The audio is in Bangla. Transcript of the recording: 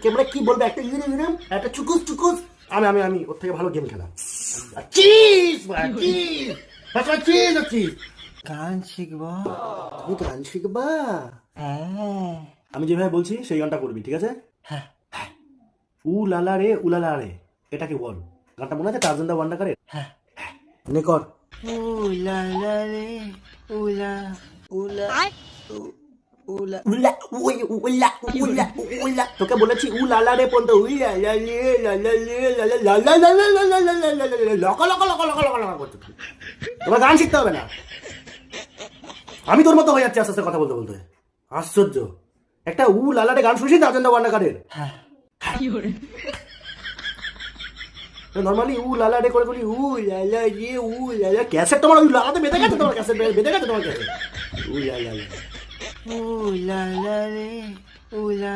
ক্যামেরা কি বলবে একটা একটা চুকুস চুকুস। আমি ওর থেকে ভালো গেম খেলা। Cheese cheese cheese. গান শিখবো। তুমি গান শিখবা? হ্যাঁ আমি যেভাবে বলছি সেই গানটা করবি, ঠিক আছে? হ্যাঁ উ লালা রে উলালা রে, এটাকে বল। গানটা মনে আছে টার্জান দা ওয়ান্ডার? হ্যাঁ। নে কর। উলা লা রে উলা উলা উলা উলা উই উলা উলা উলা, তোকে বলেছি উ লালা রে পর্যন্ত উই লালা রে লালা রে লালা লালা লালা লালা লালা লালা লকা লকা লকা লকা লকা লকা করতে। তোমার গান শিখতে হবে না। আমি তোর মতো হয়ে যাচ্ছি আস্তে আস্তে কথা বলতে বলতে। আশ্চর্য, একটা উ লালা রে গান শুনছিস টার্জান দা ওয়ান্ডারের? হ্যাঁ। নর্মালি উ লালা রে করে বলি উ লালা রে উ লালা। ক্যাসেট তোমার ওই লালাতে বেঁধে গেছে, তোমার ক্যাসেট বেঁধে গেছে তোমার ক্যাসেট। উ লালা উলা লা রে উলা